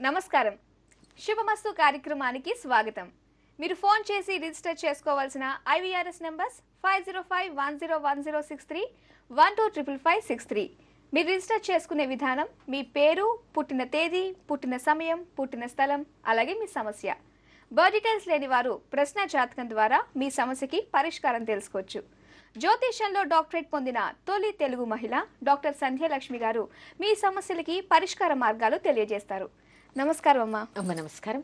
నమస్కారం. శుభమస్తు కార్యక్రమానికి స్వాగతం. మీరు ఫోన్ చేసి రిజిస్టర్ చేసుకోవాల్సిన IVRS నంబర్స్ 5051010631255563. మీరు రిజిస్టర్ చేసుకునే విధానం మీ పేరు, పుట్టిన తేదీ, పుట్టిన సమయం, పుట్టిన స్థలం, అలాగే మీ సమస్య. బర్త్ డీటెయిల్స్ లేని వారు ప్రశ్న జాతకం ద్వారా మీ సమస్యకి పరిష్కారం తెలుసుకోవచ్చు. జ్యోతిష్యంలో డాక్టరేట్ పొందిన తొలి తెలుగు మహిళ డాక్టర్ సంధ్యలక్ష్మి గారు మీ సమస్యలకి పరిష్కార మార్గాలు తెలియజేస్తారు. నమస్కారం అమ్మా. నమస్కారం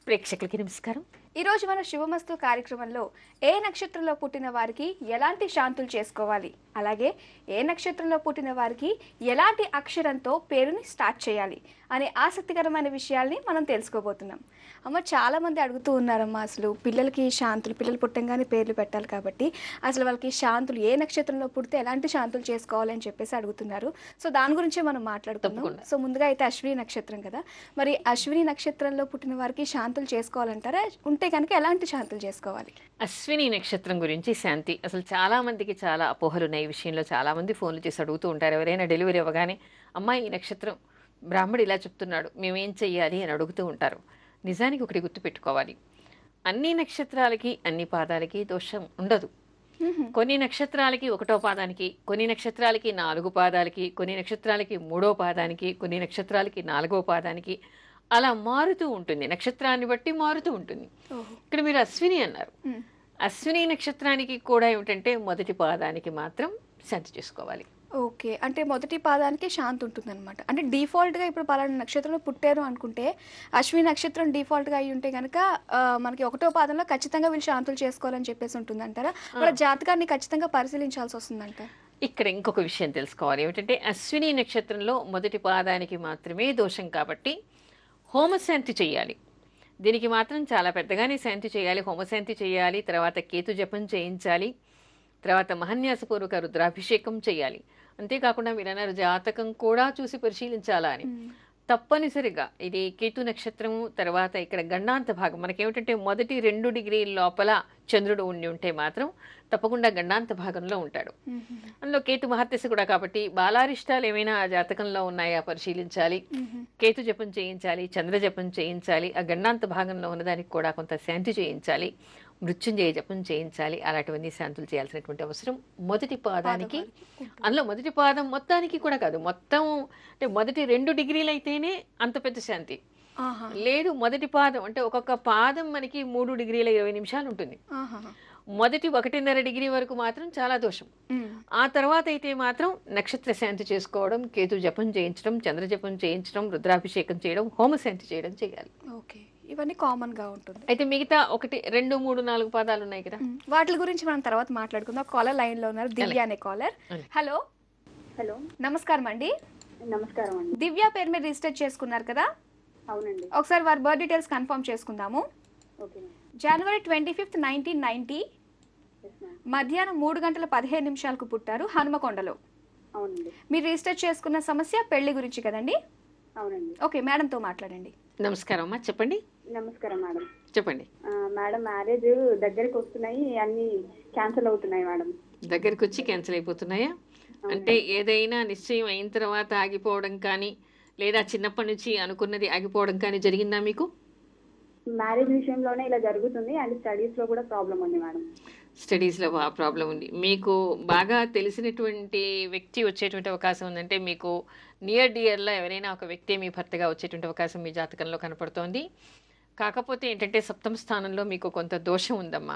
ప్రేక్షకులకి నమస్కారం. ఈరోజు మన శుభమస్తు కార్యక్రమంలో ఏ నక్షత్రంలో పుట్టిన వారికి ఎలాంటి శాంతులు చేసుకోవాలి, అలాగే ఏ నక్షత్రంలో పుట్టిన వారికి ఎలాంటి అక్షరంతో పేరుని స్టార్ట్ చేయాలి అనే ఆసక్తికరమైన విషయాల్ని మనం తెలుసుకోబోతున్నాం. అమ్మ, చాలామంది అడుగుతూ ఉన్నారమ్మా, అసలు పిల్లలకి శాంతులు, పిల్లలు పుట్టంగానే పేర్లు పెట్టాలి కాబట్టి అసలు వాళ్ళకి శాంతులు ఏ నక్షత్రంలో పుడితే ఎలాంటి శాంతులు చేసుకోవాలి అని చెప్పేసి అడుగుతున్నారు. సో దాని గురించే మనం మాట్లాడుకుందాం. సో ముందుగా అయితే అశ్విని నక్షత్రం కదా, మరి అశ్విని నక్షత్రంలో పుట్టిన వారికి శాంతులు చేసుకోవాలంటారా? ఉంటే కనుక ఎలాంటి శాంతులు చేసుకోవాలి? అశ్విని నక్షత్రం గురించి శాంతి, అసలు చాలా మందికి చాలా అపోహలు ఉన్నాయి. ఈ విషయంలో చాలా మంది ఫోన్లు చేసి అడుగుతూ ఉంటారు. ఎవరైనా డెలివరీ అవ్వగానే అమ్మా ఈ నక్షత్రం బ్రాహ్మడు ఇలా చెప్తున్నాడు, మేమేం చెయ్యాలి అని అడుగుతూ ఉంటారు. నిజానికి ఒకటి గుర్తుపెట్టుకోవాలి, అన్ని నక్షత్రాలకి అన్ని పాదాలకి దోషం ఉండదు. కొన్ని నక్షత్రాలకి 1వ పాదానికి, కొన్ని నక్షత్రాలకి 4 పాదాలకి, కొన్ని నక్షత్రాలకి 3వ పాదానికి, కొన్ని నక్షత్రాలకి 4వ పాదానికి అలా మారుతూ ఉంటుంది. నక్షత్రాన్ని బట్టి మారుతూ ఉంటుంది. ఇక్కడ మీరు అశ్విని అన్నారు. అశ్విని నక్షత్రానికి కూడా ఏమిటంటే మొదటి పాదానికి మాత్రం శాంతి చేసుకోవాలి. ఓకే, అంటే మొదటి పాదానికి శాంతి ఉంటుంది అనమాట. అంటే డిఫాల్ట్గా ఇప్పుడు పలానా నక్షత్రంలో పుట్టారు అనుకుంటే అశ్విని నక్షత్రం డిఫాల్ట్గా అయి ఉంటే కనుక మనకి 1వ పాదంలో ఖచ్చితంగా వీళ్ళు శాంతులు చేసుకోవాలని చెప్పేసి ఉంటుంది అంటారా? వాళ్ళ జాతకాన్ని ఖచ్చితంగా పరిశీలించాల్సి వస్తుందంట. ఇక్కడ ఇంకొక విషయం తెలుసుకోవాలి. ఏమిటంటే అశ్విని నక్షత్రంలో మొదటి పాదానికి మాత్రమే దోషం కాబట్టి హోమశాంతి చేయాలి. దీనికి మాత్రం చాలా పెద్దగానే శాంతి చేయాలి, హోమశాంతి చేయాలి, తర్వాత కేతు జపం చేయించాలి, తర్వాత మహన్యాసపూర్వక రుద్రాభిషేకం చేయాలి. అంతేకాకుండా మీరు అన్నారు జాతకం కూడా చూసి పరిశీలించాలా అని. తప్పనిసరిగా ఇది కేతు నక్షత్రము, తర్వాత ఇక్కడ గండాంత భాగం మనకేమిటంటే మొదటి 2 డిగ్రీల లోపల చంద్రుడు ఉండి ఉంటే మాత్రం తప్పకుండా గండాంత భాగంలో ఉంటాడు. అందులో కేతు మహర్దశ కూడా కాబట్టి బాలారిష్టాలు ఏమైనా ఆ జాతకంలో ఉన్నాయా పరిశీలించాలి, కేతు జపం చేయించాలి, చంద్ర జపం చేయించాలి, ఆ గండాంత భాగంలో ఉన్నదానికి కూడా కొంత శాంతి చేయించాలి, మృత్యుంజయ జపం చేయించాలి. అలాంటివన్నీ శాంతులు చేయాల్సినటువంటి అవసరం మొదటి పాదానికి. అందులో మొదటి పాదం మొత్తానికి కూడా కాదు, మొత్తం అంటే మొదటి 2 డిగ్రీలు అయితేనే అంత పెద్ద శాంతి లేదు. మొదటి పాదం అంటే ఒక్కొక్క పాదం మనకి 3 డిగ్రీల 20 నిమిషాలు ఉంటుంది. మొదటి 1.5 డిగ్రీ వరకు మాత్రం చాలా దోషం. ఆ తర్వాత అయితే మాత్రం నక్షత్ర శాంతి చేసుకోవడం, కేతు జపం చేయించడం, చంద్ర జపం చేయించడం, రుద్రాభిషేకం చేయడం, హోమశాంతి చేయడం చేయాలి. ఓకే, ఇవన్నీ కామన్ గా ఉంటుంది. అయితే మిగతా 1, 2, 3, 4 పాదాలు ఉన్నాయి కదా, వాటి గురించి మనం తర్వాత మాట్లాడుకుందాం. కాలర్ లైన్ లో ఉన్నారు, దివ్య అనే కాలర్. హలో హలో, నమస్కారం అండి. నమస్కారం అండి. దివ్య పేరు మీద రిజిస్టర్ చేసుకున్నారు కదా? అవునండి. ఒకసారి వారి బర్త్ డీటెయిల్స్ కన్ఫర్మ్ చేసుకుందాము. ఓకే. జనవరి 25, 1990 మధ్యాహ్నం 3:15 పుట్టారు, హనుమకొండలో. అవునండి. మీరు రిజిస్టర్ చేసుకున్న సమస్య పెళ్లి గురించి కదండి? అవునండి. ఓకే, మేడంతో మాట్లాడండి. నమస్కారం అమ్మా, చెప్పండి. నమస్కారం మేడం. చెప్పండి మేడం, మ్యారేజ్ దగ్గరికి వస్తున్నాయి, అన్ని క్యాన్సిల్ అవుతున్నాయి మేడం. దగ్గరికి వచ్చి క్యాన్సిల్ అయిపోతున్నాయా? అంటే ఏదైనా నిశ్చయం అయిన తర్వాత ఆగిపోవడం కానీ, లేదా చిన్నప్పటి నుంచి అనుకున్నది ఆగిపోవడం కానీ జరిగిందా మీకు? మ్యారేజ్ విషయంలోనే ఇలా జరుగుతుంది, అండ్ స్టడీస్ లో కూడా ప్రాబ్లం ఉంది మేడం. స్టడీస్లో ప్రాబ్లం ఉంది. మీకు బాగా తెలిసినటువంటి వ్యక్తి వచ్చేటువంటి అవకాశం ఉందంటే మీకు నియర్ డియర్లో ఎవరైనా ఒక వ్యక్తి మీ భర్తగా వచ్చేటువంటి అవకాశం మీ జాతకంలో కనపడుతోంది. కాకపోతే ఏంటంటే 7వ స్థానంలో మీకు కొంత దోషం ఉందమ్మా.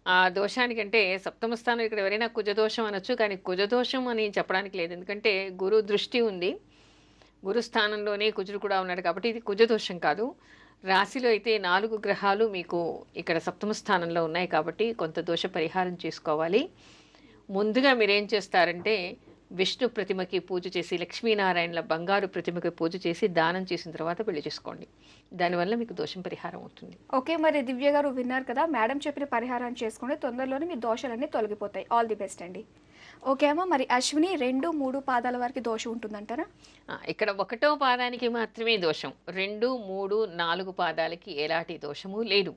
ఆ దోషానికంటే 7వ స్థానం ఇక్కడ ఎవరైనా కుజదోషం అనొచ్చు, కానీ కుజదోషం అని చెప్పడానికి లేదు. ఎందుకంటే గురు దృష్టి ఉంది, గురు స్థానంలోనే కుజుడు కూడా ఉన్నాడు కాబట్టి ఇది కుజదోషం కాదు. రాశిలో అయితే 4 గ్రహాలు మీకు ఇక్కడ 7వ స్థానంలో ఉన్నాయి కాబట్టి కొంత దోష పరిహారం చేసుకోవాలి. ముందుగా మీరేం చేస్తారంటే విష్ణు ప్రతిమకి పూజ చేసి, లక్ష్మీనారాయణల బంగారు ప్రతిమకి పూజ చేసి దానం చేసిన తర్వాత పెళ్లి చేసుకోండి. దానివల్ల మీకు దోషం పరిహారం అవుతుంది. ఓకే, మరి దివ్య గారు విన్నారు కదా, మేడం చెప్పిన పరిహారం చేసుకుంటే తొందరలోనే మీ దోషాలన్నీ తొలగిపోతాయి. ఆల్ ది బెస్ట్ అండి. ఓకే అమ్మ, మరి అశ్విని 2, 3 పాదాల వరకు దోషం ఉంటుందంటారా? ఇక్కడ 1వ పాదానికి మాత్రమే దోషం, 2, 3, 4 పాదాలకి ఎలాంటి దోషము లేదు.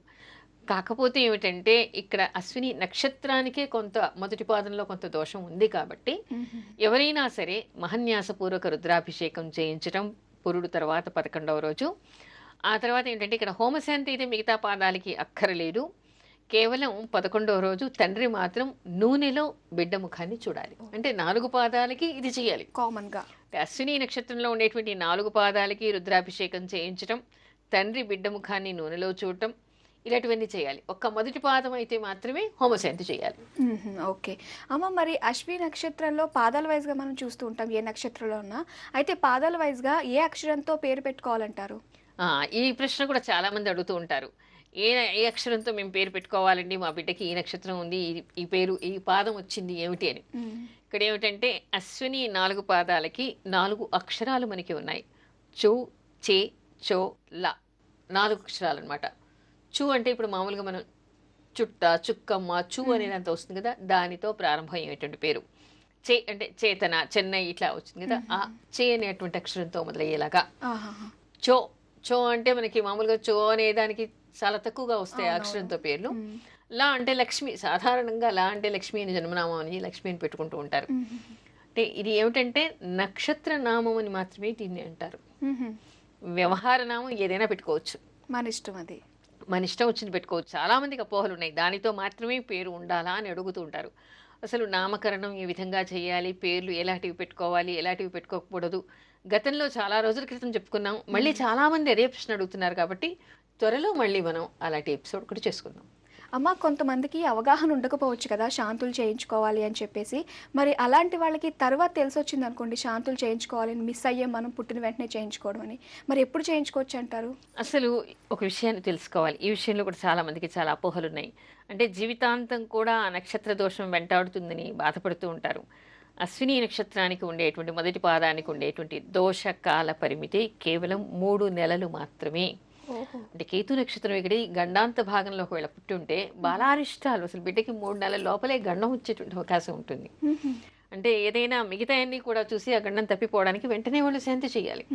కాకపోతే ఏమిటంటే ఇక్కడ అశ్విని నక్షత్రానికే కొంత మొదటి పాదంలో కొంత దోషం ఉంది కాబట్టి ఎవరైనా సరే మహన్యాసపూర్వక రుద్రాభిషేకం చేయించడం, పురుడు తర్వాత 11వ రోజు. ఆ తర్వాత ఏంటంటే ఇక్కడ హోమశాంతి అయితే మిగతా పాదాలకి అక్కరలేదు. కేవలం 11వ రోజు తండ్రి మాత్రం నూనెలో బిడ్డ ముఖాన్ని చూడాలి. అంటే 4 పాదాలకి ఇది చేయాలి. కామన్గా అశ్విని నక్షత్రంలో ఉండేటువంటి 4 పాదాలకి రుద్రాభిషేకం చేయించడం, తండ్రి బిడ్డ ముఖాన్ని నూనెలో చూడటం, ఇలాంటివన్నీ చేయాలి. ఒక్క మొదటి పాదం అయితే మాత్రమే హోమశాంతి చేయాలి. ఓకే అమ్మ, మరి అశ్విని నక్షత్రంలో పాదాల వైజ్గా మనం చూస్తూ ఉంటాం ఏ నక్షత్రంలో ఉన్నా. అయితే పాదాల వైజ్గా ఏ అక్షరంతో పేరు పెట్టుకోవాలంటారు? ఈ ప్రశ్న కూడా చాలా మంది అడుగుతూ ఉంటారు. ఏ అక్షరంతో మేము పేరు పెట్టుకోవాలండి, మా బిడ్డకి ఈ నక్షత్రం ఉంది, ఈ పేరు ఈ పాదం వచ్చింది ఏమిటి అని. ఇక్కడ ఏమిటంటే అశ్విని 4 పాదాలకి 4 అక్షరాలు మనకి ఉన్నాయి. చు, చే, చో, లా 4 అక్షరాలు అనమాట. చు అంటే ఇప్పుడు మామూలుగా మనం చుట్ట, చుక్కమ్మ, చు అనేదంతా వస్తుంది కదా, దానితో ప్రారంభమయ్యేటువంటి పేరు. చే అంటే చేతన, చెన్నై ఇట్లా వచ్చింది కదా, ఆ చే అనేటువంటి అక్షరంతో మొదలయ్యేలాగా. చో, చో అంటే మనకి మామూలుగా చో అనే దానికి చాలా తక్కువగా వస్తాయి అక్షరంతో పేర్లు. లా అంటే లక్ష్మి, సాధారణంగా లా అంటే లక్ష్మి అని జన్మనామం అని లక్ష్మి అని పెట్టుకుంటూ ఉంటారు. అంటే ఇది ఏమిటంటే నక్షత్ర నామం అని మాత్రమే దీన్ని అంటారు. వ్యవహార నామం ఏదైనా పెట్టుకోవచ్చు, మన ఇష్టం, అది మన ఇష్టం వచ్చింది పెట్టుకోవచ్చు. చాలా మందికి అపోహలు ఉన్నాయి, దానితో మాత్రమే పేరు ఉండాలా అని అడుగుతూ ఉంటారు. అసలు నామకరణం ఏ విధంగా చేయాలి, పేర్లు ఎలాంటివి పెట్టుకోవాలి, ఎలాంటివి పెట్టుకోకూడదు, గతంలో చాలా రోజుల క్రితం చెప్పుకున్నాం. మళ్ళీ చాలా మంది అదే ప్రశ్న అడుగుతున్నారు కాబట్టి త్వరలో మళ్ళీ మనం అలాంటి ఎపిసోడ్ కూడా చేసుకుందాం. అమ్మ, కొంతమందికి అవగాహన ఉండకపోవచ్చు కదా శాంతులు చేయించుకోవాలి అని చెప్పేసి. మరి అలాంటి వాళ్ళకి తర్వాత తెలిసి వచ్చింది అనుకోండి, శాంతులు చేయించుకోవాలని మిస్ అయ్యే మనం పుట్టిన వెంటనే చేయించుకోవడం అని, మరి ఎప్పుడు చేయించుకోవచ్చు అంటారు? అసలు ఒక విషయాన్ని తెలుసుకోవాలి. ఈ విషయంలో కూడా చాలా మందికి చాలా అపోహలు ఉన్నాయి. అంటే జీవితాంతం కూడా ఆ నక్షత్ర దోషం వెంటాడుతుందని బాధపడుతూ ఉంటారు. అశ్విని నక్షత్రానికి ఉండేటువంటి మొదటి పాదానికి ఉండేటువంటి దోషకాల పరిమితి కేవలం 3 నెలలు మాత్రమే. అంటే కేతు నక్షత్రం ఇక్కడ గండాంత భాగంలో ఒకవేళ పుట్టి ఉంటే బాలారిష్టాలు అసలు బిడ్డకి 3 నెలల లోపలే గండం వచ్చేటువంటి అవకాశం ఉంటుంది. అంటే ఏదైనా మిగతా అన్ని కూడా చూసి ఆ గండం తప్పిపోవడానికి వెంటనే వాళ్ళు శాంతి చేయాలి.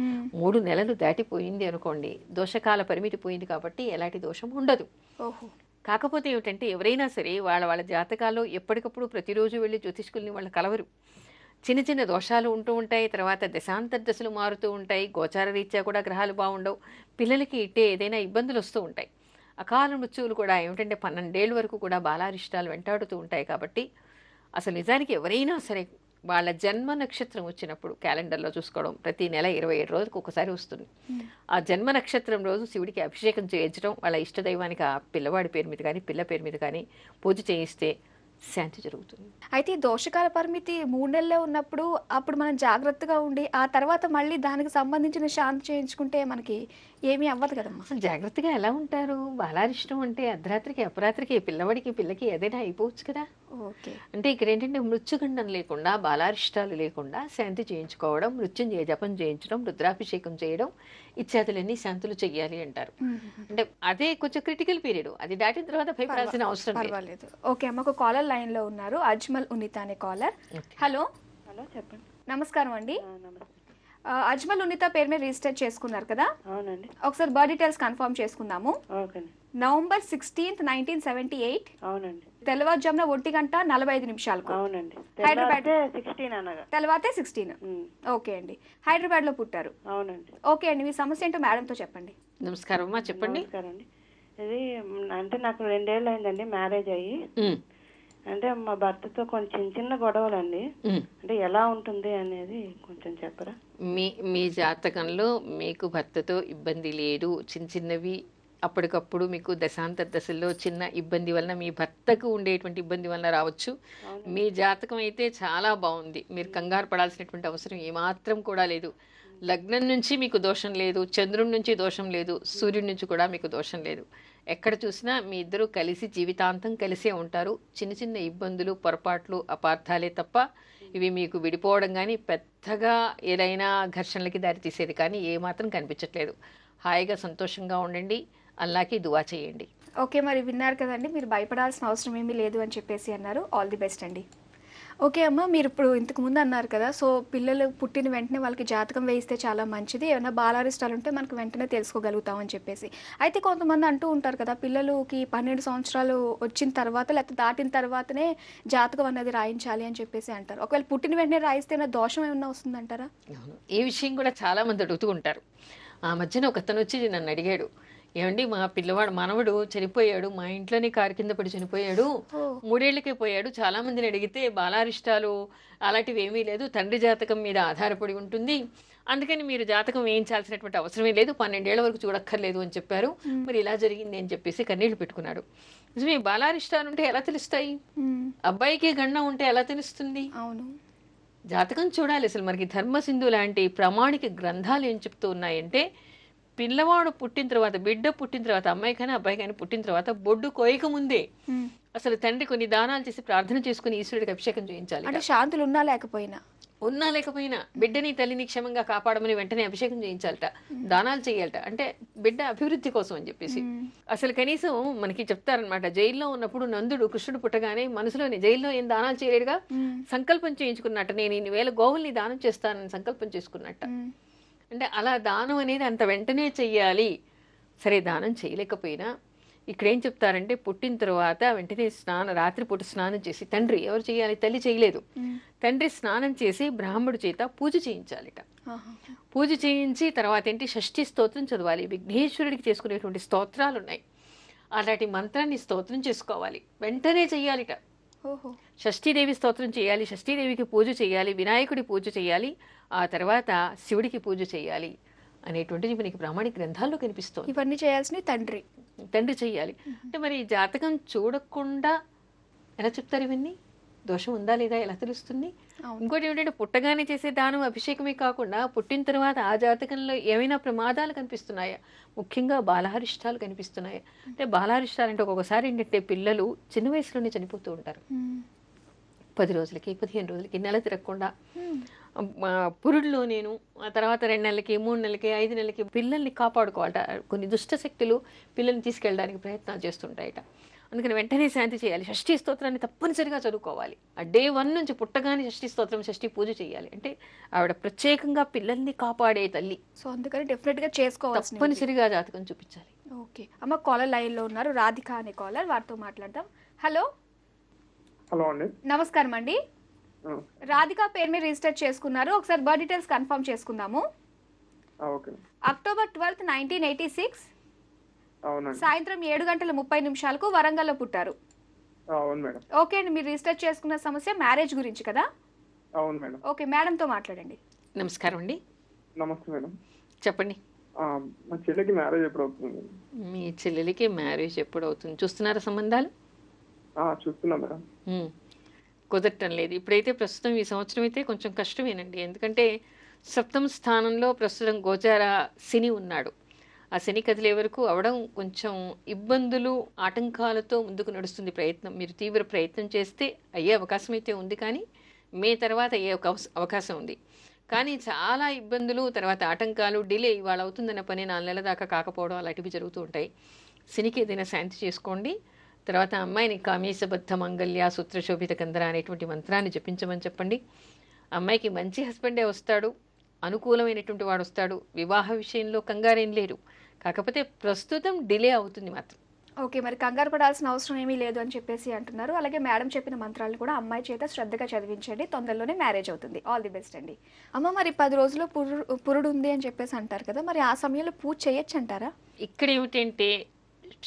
3 నెలలు దాటిపోయింది అనుకోండి, దోషకాల పరిమితి పోయింది కాబట్టి ఎలాంటి దోషం ఉండదు. కాకపోతే ఏమిటంటే ఎవరైనా సరే వాళ్ళ జాతకాల్లో ఎప్పటికప్పుడు ప్రతిరోజు వెళ్ళి జ్యోతిష్కుల్ని వాళ్ళు కలవరు. చిన్న చిన్న దోషాలు ఉంటూ ఉంటాయి, తర్వాత దశాంతర దశలు మారుతూ ఉంటాయి, గోచార రీత్యా కూడా గ్రహాలు బాగుండవు, పిల్లలకి ఇట్టే ఏదైనా ఇబ్బందులు వస్తూ ఉంటాయి. అకాల మృత్యువులు కూడా ఏమిటంటే 12 ఏళ్ళ వరకు కూడా బాలారిష్టాలు వెంటాడుతూ ఉంటాయి. కాబట్టి అసలు నిజానికి ఎవరైనా సరే వాళ్ళ జన్మ నక్షత్రం వచ్చినప్పుడు క్యాలెండర్లో చూసుకోవడం, ప్రతి నెల 27 రోజులకు ఒకసారి వస్తుంది. ఆ జన్మ నక్షత్రం రోజు శివుడికి అభిషేకం చేయించడం, వాళ్ళ ఇష్టదైవానికి ఆ పిల్లవాడి పేరు మీద కానీ పిల్ల పేరు మీద కానీ పూజ చేయిస్తే శాంతి జరుగుతుంది. అయితే దోషకాల పరిమితి 3 నెలలే ఉన్నప్పుడు అప్పుడు మనం జాగ్రత్తగా ఉండి ఆ తర్వాత మళ్ళీ దానికి సంబంధించిన శాంతి చేయించుకుంటే మనకి ఏమీ అవ్వదు కదమ్మా. అసలు జాగ్రత్తగా ఎలా ఉంటారు? బాలారిష్టం అంటే అర్ధరాత్రికి అపరాత్రికి పిల్లవాడికి పిల్లకి ఏదైనా అయిపోవచ్చు కదా. ఓకే, అంటే ఇక్కడ ఏంటంటే మృత్యుగండం లేకుండా, బాలారిష్టాలు లేకుండా శాంతి చేయించుకోవడం, మృత్యుంజయ జపం చేయించడం, రుద్రాభిషేకం చేయడం ఇత్యాదులన్నీ శాంతులు చెయ్యాలి అంటారు. అంటే అదే కొంచెం క్రిటికల్ పీరియడ్, అది దాటిన తర్వాత భయపడాల్సిన అవసరం పర్వాలేదు. ఓకే అమ్మ, ఒక కాలర్ లైన్ లో ఉన్నారు, అజ్మల్ ఉన్నిత అనే కాలర్. హలో హలో, చెప్పండి. నమస్కారం అండి. నమస్తే. అజ్మల్ ఉన్నిత పేరు మీద రిజిస్టర్ చేసుకున్నారు కదా? అవునండి. ఒకసారి బర్త్ డీటెయిల్స్ కన్ఫర్మ్ చేసుకుందాము. ఓకే. నవంబర్ 16, 1978. అవునండి. తెల్లవారుజామున 1:45 అవునండి. హైదరాబాద్ 16 అనగా తెల్లవారితే 16. ఓకే అండి, హైదరాబాద్ లో పుట్టారు. అవునండి. ఓకే అండి, మీ సమస్య ఏంటో మేడంతో చెప్పండి. నమస్కారం అమ్మా, చెప్పండి. నమస్కారం అండి. ఇది అంటే నాకు 2 ఏళ్ళు అయిందండి మ్యారేజ్ అయ్యి. అంటే మా భర్తతో కొంచెం చిన్న గొడవలండి. అంటే ఎలా ఉంటుంది అనేది కొంచెం చెప్పరా? మీ జాతకంలో మీకు భర్తతో ఇబ్బంది లేదు, చిన్నవి అప్పటికప్పుడు మీకు దశాంతర దశల్లో చిన్న ఇబ్బంది వలన మీ భర్తకు ఉండేటువంటి ఇబ్బంది వలన రావచ్చు. మీ జాతకం అయితే చాలా బాగుంది, మీరు కంగారు పడాల్సినటువంటి అవసరం ఏమాత్రం కూడా లేదు. లగ్నం నుంచి మీకు దోషం లేదు, చంద్రుడి నుంచి దోషం లేదు, సూర్యుడి నుంచి కూడా మీకు దోషం లేదు. ఎక్కడ చూసినా మీ ఇద్దరు కలిసి జీవితాంతం కలిసే ఉంటారు. చిన్న చిన్న ఇబ్బందులు, పొరపాట్లు, అపార్థాలే తప్ప ఇవి మీకు విడిపోవడం కానీ పెద్దగా ఏదైనా ఘర్షణలకి దారి తీసేది కానీ ఏమాత్రం కనిపించట్లేదు. హాయిగా సంతోషంగా ఉండండి, అల్లాకి దువా చేయండి. ఓకే, మరి విన్నారు కదండి, మీరు భయపడాల్సిన అవసరం ఏమీ లేదు అని చెప్పేసి అన్నారు. ఆల్ ది బెస్ట్ అండి. ఓకే అమ్మ, మీరు ఇప్పుడు ఇంతకు ముందు అన్నారు కదా, సో పిల్లలు పుట్టిన వెంటనే వాళ్ళకి జాతకం వేయిస్తే చాలా మంచిది, ఏమైనా బాలారిష్టాలు ఉంటే మనకు వెంటనే తెలుసుకోగలుగుతాం అని చెప్పేసి. అయితే కొంతమంది అంటూ ఉంటారు కదా, పిల్లలకి 12 సంవత్సరాలు వచ్చిన తర్వాత లేకపోతే దాటిన తర్వాతనే జాతకం అనేది రాయించాలి అని చెప్పేసి అంటారు. ఒకవేళ పుట్టిన వెంటనే రాయిస్తే ఏమైనా దోషం ఏమైనా వస్తుందంటారా? అవును, ఈ విషయం కూడా చాలా మంది అడుగుతూ ఉంటారు. ఆ మధ్యన ఒకతను వచ్చి నన్ను అడిగాడు, ఏమండి మా పిల్లవాడు మనవడు చనిపోయాడు, మా ఇంట్లోనే కారు కింద పడి చనిపోయాడు, ఓ 3 ఏళ్లకే పోయాడు. చాలా మందిని అడిగితే బాలారిష్టాలు అలాంటివి ఏమీ లేదు, తండ్రి జాతకం మీద ఆధారపడి ఉంటుంది, అందుకని మీరు జాతకం వేయించాల్సినటువంటి అవసరమే లేదు, 12 ఏళ్ల వరకు చూడక్కర్లేదు అని చెప్పారు. మరి ఇలా జరిగింది అని చెప్పేసి కన్నీళ్లు పెట్టుకున్నాడు. నిజమే, బాలారిష్టాలు ఉంటే ఎలా తెలుస్తాయి? అబ్బాయికి గండం ఉంటే ఎలా తెలుస్తుంది? అవును. జాతకం చూడాలి. అసలు మనకి ధర్మసింధు లాంటి ప్రామాణిక గ్రంథాలు ఏం చెప్తూ ఉన్నాయంటే, పిల్లవాడు పుట్టిన తర్వాత, బిడ్డ పుట్టిన తర్వాత, అమ్మాయి కానీ అబ్బాయి కానీ పుట్టిన తర్వాత బొడ్డు కోయక ముందే అసలు తండ్రి కొన్ని దానాలు చేసి ప్రార్థన చేసుకుని ఈశ్వరుడికి అభిషేకం చేయించాలి. అంటే శాంతులు ఉన్నా లేకపోయినా, ఉన్నా లేకపోయినా బిడ్డని తల్లిని క్షేమంగా కాపాడమని వెంటనే అభిషేకం చేయించాలట, దానాలు చేయాలట. అంటే బిడ్డ అభివృద్ధి కోసం అని చెప్పేసి. అసలు కనీసం మనకి చెప్తారనమాట, జైల్లో ఉన్నప్పుడు నందుడు కృష్ణుడు పుట్టగానే మనసులోని, జైల్లో ఏం దానాలు చేయలేడుగా, సంకల్పం చేయించుకున్నట్ట, నేను ఇన్ని వేల గోవుల్ని దానం చేస్తానని సంకల్పం చేసుకున్నట్ట. అంటే అలా దానం అనేది అంత వెంటనే చెయ్యాలి. సరే, దానం చేయలేకపోయినా ఇక్కడ ఏం చెప్తారంటే, పుట్టిన తర్వాత వెంటనే రాత్రిపూట స్నానం చేసి, తండ్రి ఎవరు చేయాలి, తల్లి చేయలేదు, తండ్రి స్నానం చేసి బ్రాహ్మడు చేత పూజ చేయించాలిట. పూజ చేయించి తర్వాత ఏంటి, షష్ఠి స్తోత్రం చదవాలి. విఘ్నేశ్వరుడికి చేసుకునేటువంటి స్తోత్రాలు ఉన్నాయి, అలాంటి మంత్రాన్ని స్తోత్రం చేసుకోవాలి, వెంటనే చెయ్యాలిట. షష్ఠీదేవి స్తోత్రం చేయాలి, షష్ఠీదేవికి పూజ చేయాలి, వినాయకుడి పూజ చేయాలి, ఆ తర్వాత శివుడికి పూజ చేయాలి అనేటువంటిది మనకి ప్రామాణిక గ్రంథాల్లో కనిపిస్తుంది. ఇవన్నీ చేయాల్సిన తండ్రి చెయ్యాలి. అంటే మరి జాతకం చూడకుండా ఎలా చెప్తారు ఇవన్నీ? దోషం ఉందా లేదా ఎలా తెలుస్తుంది? ఇంకోటి ఏమిటంటే, పుట్టగానే చేసే దానం అభిషేకమే కాకుండా పుట్టిన తర్వాత ఆ జాతకంలో ఏమైనా ప్రమాదాలు కనిపిస్తున్నాయా, ముఖ్యంగా బాలారిష్టాలు కనిపిస్తున్నాయా? అంటే బాలారిష్టాలు అంటే ఒక్కొక్కసారి ఏంటంటే, పిల్లలు చిన్న వయసులోనే చనిపోతూ ఉంటారు. 10 రోజులకి, 15 రోజులకి, నెల తిరగకుండా పురుడులో నేను, ఆ తర్వాత 2 నెలలకి, 3 నెలలకి, 5 నెలలకి పిల్లల్ని కాపాడుకోవాలట. కొన్ని దుష్ట శక్తులు పిల్లల్ని తీసుకెళ్ళడానికి ప్రయత్నాలు చేస్తుంటాయట. అందుకని వెంటనే శాంతి చేయాలి. షష్ఠీ స్తోత్రాన్ని తప్పనిసరిగా చదువుకోవాలి. ఆ డే 1 నుంచి పుట్టగానే షష్ఠీ స్తోత్రం, షష్ఠీ పూజ చేయాలి. అంటే ఆవిడ ప్రత్యేకంగా పిల్లల్ని కాపాడే తల్లి. సో అందుకని డెఫినెట్గా చేసుకోవాలి, తప్పనిసరిగా జాతకం చూపించాలి. ఓకే అమ్మ, కాలర్ లైన్లో ఉన్నారు, రాధిక అనే కాలర్, వారితో మాట్లాడదాం. హలో అండి, నమస్కారం అండి. రాధిక పేరు మీద రిజిస్టర్ చేసుకున్నారు, ఒకసారి బర్త్ డీటెయిల్స్ కన్ఫర్మ్ చేసుకుందాము. అక్టోబర్ 12, 1986 సాయంత్రం 7:30 వరంగల్లో పుట్టారు. అవును మేడం. ఓకే అండి, మీరు రిజిస్టర్ చేసుకున్న సమస్య మ్యారేజ్ గురించి కదా? అవును మేడం. ఓకే, మేడంతో మాట్లాడండి. నమస్కారం అండి. నమస్తే మేడం, చెప్పండి. మా చెల్లికి మ్యారేజ్ ఎప్పుడు అవుతుంది? మీ చెల్లెలికి మ్యారేజ్ ఎప్పుడు అవుతుంది? చూస్తున్నారా సంబంధాలు? చూస్తున్నా మేడం. కుదరటం లేదు ఇప్పుడైతే. ప్రస్తుతం ఈ సంవత్సరం అయితే కొంచెం కష్టమేనండి, ఎందుకంటే 7వ స్థానంలో ప్రస్తుతం గోచార శని ఉన్నాడు. ఆ శని కదిలే వరకు అవడం కొంచెం ఇబ్బందులు, ఆటంకాలతో ముందుకు నడుస్తుంది ప్రయత్నం. మీరు తీవ్ర ప్రయత్నం చేస్తే అయ్యే అవకాశం అయితే ఉంది, కానీ మే తర్వాత అయ్యే అవకాశం ఉంది. కానీ చాలా ఇబ్బందులు, తర్వాత ఆటంకాలు, డిలే, ఇవాళ అవుతుందన్న పని 4 నెలల దాకా కాకపోవడం అలాంటివి జరుగుతూ ఉంటాయి. శనికి ఏదైనా శాంతి చేసుకోండి. తర్వాత అమ్మాయిని కామేశబద్ధ మంగళ్య సూత్రశోభిత కందర అనేటువంటి మంత్రాన్ని జపించమని చెప్పండి. అమ్మాయికి మంచి హస్బెండే వస్తాడు, అనుకూలమైనటువంటి వాడు వస్తాడు. వివాహ విషయంలో కంగారేం లేదు, కాకపోతే ప్రస్తుతం డిలే అవుతుంది మాత్రం. ఓకే, మరి కంగారు పడాల్సిన అవసరం ఏమీ లేదు అని చెప్పేసి అంటున్నారు. అలాగే మేడం చెప్పిన మంత్రాలను కూడా అమ్మాయి చేత శ్రద్ధగా చదివించండి, తొందరలోనే మ్యారేజ్ అవుతుంది. ఆల్ ది బెస్ట్ అండి. అమ్మ, మరి 10 రోజుల్లో పురుడు ఉంది అని చెప్పేసి అంటారు కదా, మరి ఆ సమయంలో పూజ చేయొచ్చు అంటారా? ఇక్కడ ఏమిటంటే,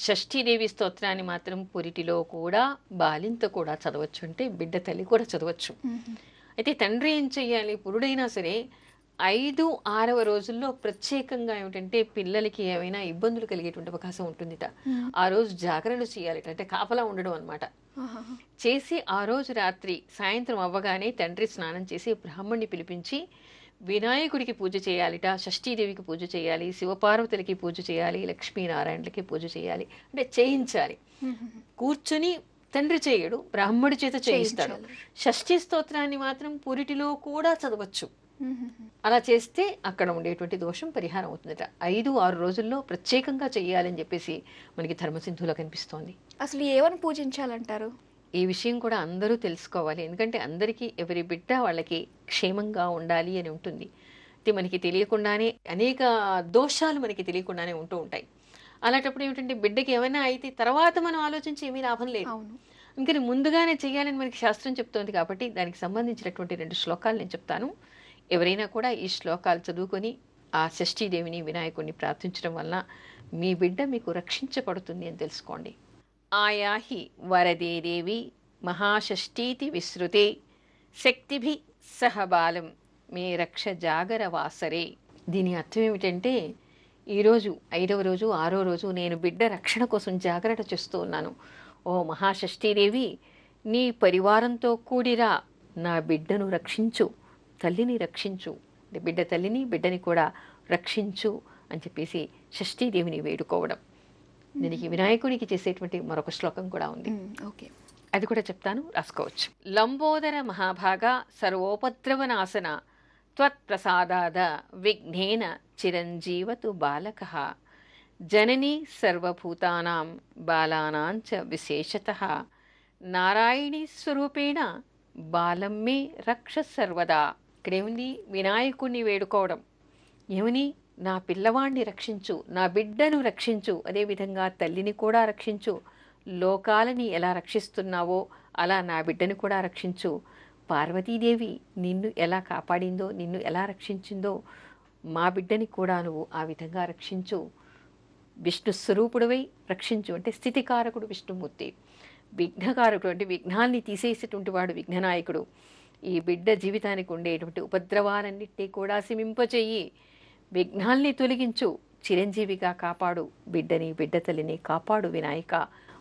షష్ఠీదేవి స్తోత్రాన్ని మాత్రం పురిటిలో కూడా బాలింత కూడా చదవచ్చు, అంటే బిడ్డ తల్లి కూడా చదవచ్చు. అయితే తండ్రి ఏం చెయ్యాలి? పురుడైనా సరే 5, 6వ రోజుల్లో ప్రత్యేకంగా ఏమిటంటే, పిల్లలకి ఏమైనా ఇబ్బందులు కలిగేటువంటి అవకాశం ఉంటుందిట. ఆ రోజు జాగరణలు చేయాలిట, అంటే కాపలా ఉండడం అనమాట. చేసి ఆ రోజు రాత్రి సాయంత్రం అవ్వగానే తండ్రి స్నానం చేసి బ్రాహ్మణ్ణి పిలిపించి వినాయకుడికి పూజ చేయాలిట, షష్ఠీదేవికి పూజ చేయాలి, శివపార్వతులకి పూజ చేయాలి, లక్ష్మీనారాయణలకి పూజ చేయాలి. అంటే చేయించాలి. కూర్చొని తండ్రి చేయడు, బ్రాహ్మడి చేత చేయిస్తాడు. షష్ఠీ స్తోత్రాన్ని మాత్రం పురిటిలో కూడా చదవచ్చు. అలా చేస్తే అక్కడ ఉండేటువంటి దోషం పరిహారం అవుతుందట. 5, 6 రోజుల్లో ప్రత్యేకంగా చెయ్యాలని చెప్పేసి మనకి ధర్మసింధులో కనిపిస్తోంది. అసలు ఏమని పూజించాలంటారు? ఈ విషయం కూడా అందరూ తెలుసుకోవాలి. ఎందుకంటే అందరికీ ఎవరి బిడ్డ వాళ్ళకి క్షేమంగా ఉండాలి అని ఉంటుంది. ఇది మనకి తెలియకుండానే అనేక దోషాలు మనకి తెలియకుండానే ఉంటూ ఉంటాయి. అలాంటప్పుడు ఏమిటంటే బిడ్డకి ఏమైనా అయితే తర్వాత మనం ఆలోచించి ఏమీ లాభం లేదు. అవును. అందుకని ముందుగానే చేయాలని మనకి శాస్త్రం చెప్తోంది కాబట్టి దానికి సంబంధించినటువంటి 2 శ్లోకాలు నేను చెప్తాను. ఎవరైనా కూడా ఈ శ్లోకాలు చదువుకొని ఆ షష్ఠీదేవిని వినాయకుడిని ప్రార్థించడం వలన మీ బిడ్డ మీకు రక్షించబడుతుంది అని తెలుసుకోండి. ఆయాహి వరదే దేవి మహాషష్ఠీతి విశ్రుతే శక్తిభి సహ బాలం మే రక్ష జాగర వాసరే. దీని అర్థం ఏమిటంటే ఈరోజు 5వ రోజు 6వ రోజు నేను బిడ్డ రక్షణ కోసం జాగ్రత్త చేస్తూ ఉన్నాను. ఓ మహాషష్ఠీదేవి, నీ పరివారంతో కూడిరా, నా బిడ్డను రక్షించు, తల్లిని రక్షించు, బిడ్డ తల్లిని బిడ్డని కూడా రక్షించు అని చెప్పేసి షష్ఠీదేవిని వేడుకోవడం. దీనికి వినాయకుడికి చేసేటువంటి మరొక శ్లోకం కూడా ఉంది. ఓకే, అది కూడా చెప్తాను, రాసుకోవచ్చు. లంబోదర మహాభాగ సర్వోపద్రవనాశన త్వత్ప్రసాదాద విఘ్నేన చిరంజీవతు బాలకః జననీ సర్వభూతానాం బాలానాంచ విశేషతః నారాయణీ స్వరూపేణ బాలం మే రక్ష సర్వదా. ఇక్కడేముంది? వినాయకుడిని వేడుకోవడం. ఏమని? నా పిల్లవాడిని రక్షించు, నా బిడ్డను రక్షించు, అదేవిధంగా తల్లిని కూడా రక్షించు, లోకాలని ఎలా రక్షిస్తున్నావో అలా నా బిడ్డను కూడా రక్షించు. పార్వతీదేవి నిన్ను ఎలా కాపాడిందో, నిన్ను ఎలా రక్షించిందో మా బిడ్డని కూడా నువ్వు ఆ విధంగా రక్షించు. విష్ణు స్వరూపుడువై రక్షించు అంటే స్థితికారకుడు విష్ణుమూర్తి, విఘ్నకారకుడు అంటే విఘ్నాల్ని తీసేసేటువంటి వాడు విఘ్ననాయకుడు. ఈ బిడ్డ జీవితానికి ఉండేటువంటి ఉపద్రవాలన్నింటినీ కూడా శమింపచేయి, విఘ్నాల్ని తొలగించు, చిరంజీవిగా కాపాడు, బిడ్డని బిడ్డ తల్లిని కాపాడు వినాయక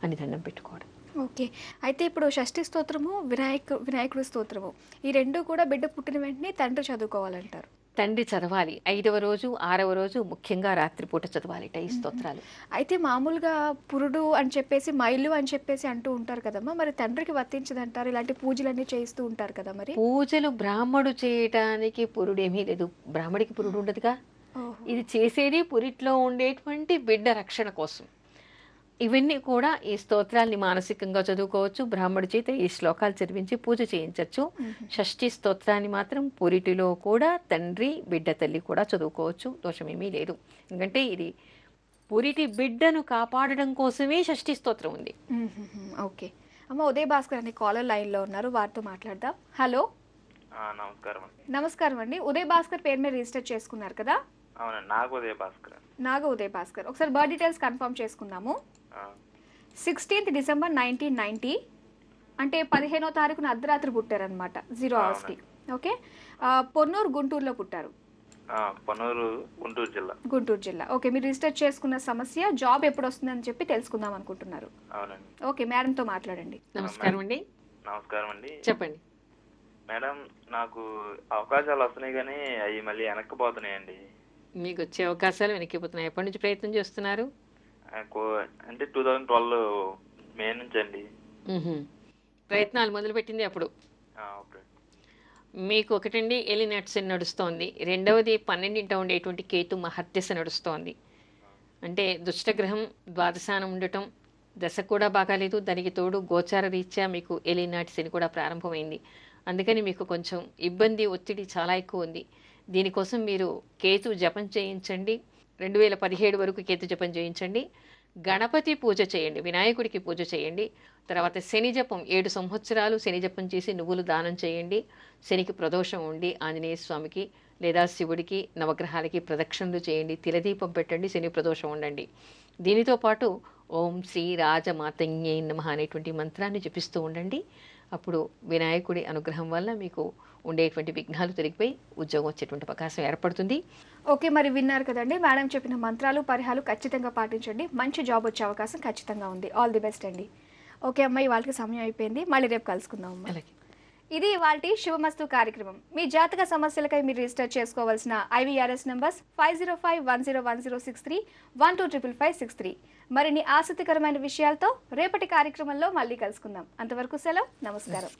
అని దండం పెట్టుకోవడం. ఓకే, అయితే ఇప్పుడు షష్ఠి స్తోత్రము వినాయకుడి స్తోత్రము ఈ రెండు కూడా బిడ్డ పుట్టిన వెంటనే తండ్రి చదువుకోవాలంటారు. తండ్రి చదవాలి. 5వ రోజు 6వ రోజు ముఖ్యంగా రాత్రిపూట చదవాలిట ఈ స్తోత్రాలు. అయితే మామూలుగా పురుడు అని చెప్పేసి మైలు అని చెప్పేసి అంటూ ఉంటారు కదమ్మా, మరి తండ్రికి వర్తించదంటారు? ఇలాంటి పూజలన్నీ చేయిస్తూ ఉంటారు కదా. మరి పూజలు బ్రాహ్మడు చేయటానికి పురుడేమీ లేదు, బ్రాహ్మడికి పురుడు ఉండదుగా. ఇది చేసేది పురిట్లో ఉండేటువంటి బిడ్డ రక్షణ కోసం. ఇవన్నీ కూడా ఈ స్తోత్రాల్ని మానసికంగా చదువుకోవచ్చు. బ్రాహ్మడి చేత ఈ శ్లోకాలు చదివించి పూజ చేయించవచ్చు. షష్ఠి స్తోత్రాన్ని మాత్రం పురిటిలో కూడా తండ్రి బిడ్డ తల్లి కూడా చదువుకోవచ్చు, దోషమేమీ లేదు. ఎందుకంటే ఇది పురిటి బిడ్డను కాపాడడం కోసమే షష్ఠి స్తోత్రం ఉంది. ఓకే అమ్మ, ఉదయ్ భాస్కర్ అనే కాలర్ లైన్లో ఉన్నారు, వారితో మాట్లాడదాం. హలో, నమస్కారం అండి. ఉదయ్ భాస్కర్ పేరు మీద రిజిస్టర్ చేసుకున్నారు కదా? అవునండి, నాగ ఉదయ్ భాస్కర్. ఒకసారి బర్త్ డీటెయిల్స్ కన్ఫర్మ్ చేసుకుందాము. 16th డిసెంబర్ 1990, అంటే 15వ తారీఖున అర్ధరాత్రి పుట్టారనమాట, 0 hours. ఓకే, పొన్నూరు గుంటూరులో పుట్టారు. గుంటూరు జిల్లా. ఓకే, మీరు రిజిస్టర్ చేసుకున్న సమస్య జాబ్ ఎప్పుడు వస్తుందని చెప్పి తెలుసుకుందాం అనుకుంటున్నారు. ఓకే, మేడంతో మాట్లాడండి. నమస్కారం అండి. చెప్పండి మేడం. నాకు అవకాశాలు వస్తున్నాయి కానీ అవి మళ్ళీ వెనక్కిపోతున్నాయండి. మీకు వచ్చే అవకాశాలు వెనక్కిపోతున్నాయి. ఎప్పటి నుంచి ప్రయత్నం చేస్తున్నారు? అంటే 2012 మే నుంచి అండి ప్రయత్నాలు మొదలుపెట్టింది అప్పుడు. మీకు ఒకటండి ఎలినట్స్ నడుస్తోంది, రెండవది 12వ ఉండేటువంటి కేతు మహర్దశ నడుస్తోంది. అంటే దుష్టగ్రహం ద్వాదశానం ఉండటం, దశ కూడా బాగాలేదు, దానికి తోడు గోచార రీత్యా మీకు ఎలినాట్స్ అని కూడా ప్రారంభమైంది. అందుకని మీకు కొంచెం ఇబ్బంది, ఒత్తిడి చాలా ఎక్కువ ఉంది. దీనికోసం మీరు కేతు జపం చేయించండి. 2017 వరకు కేతు జపం చేయించండి. గణపతి పూజ చేయండి, వినాయకుడికి పూజ చేయండి. తర్వాత శని జపం 7 సంవత్సరాలు శని జపం చేసి నువ్వులు దానం చేయండి. శనికి ప్రదోషం ఉండి ఆంజనేయ స్వామికి లేదా శివుడికి నవగ్రహాలకి ప్రదక్షిణలు చేయండి, తిలదీపం పెట్టండి, శని ప్రదోషం ఉండండి. దీనితో పాటు ఓం శ్రీ రాజమాతన్యై నమః అనేటువంటి మంత్రాన్ని జపిస్తూ ఉండండి. అప్పుడు వినాయకుడి అనుగ్రహం వల్ల మీకు ఉండేటువంటి విఘ్నాలు తొలగిపోయి ఉద్యోగం వచ్చేటువంటి అవకాశం ఏర్పడుతుంది. ఓకే, మరి విన్నారు కదండి, మేడం చెప్పిన మంత్రాలు పరిహారాలు ఖచ్చితంగా పాటించండి, మంచి జాబ్ వచ్చే అవకాశం ఖచ్చితంగా ఉంది. ఆల్ ది బెస్ట్ అండి. ఓకే అమ్మాయి, వాళ్ళకి సమయం అయిపోయింది, మళ్ళీ రేపు కలుసుకుందాం అమ్మా. అలాగే. ఇది ఇవాల్టి శుభమస్తు కార్యక్రమం. మీ జాతక సమస్యలకై మీరు రిజిస్టర్ చేసుకోవాల్సిన IVRS నంబర్స్ 5051010631255563. మరిన్ని ఆసక్తికరమైన విషయాలతో రేపటి కార్యక్రమంలో మళ్ళీ కలుసుకుందాం. అంతవరకు సెలవు, నమస్కారం.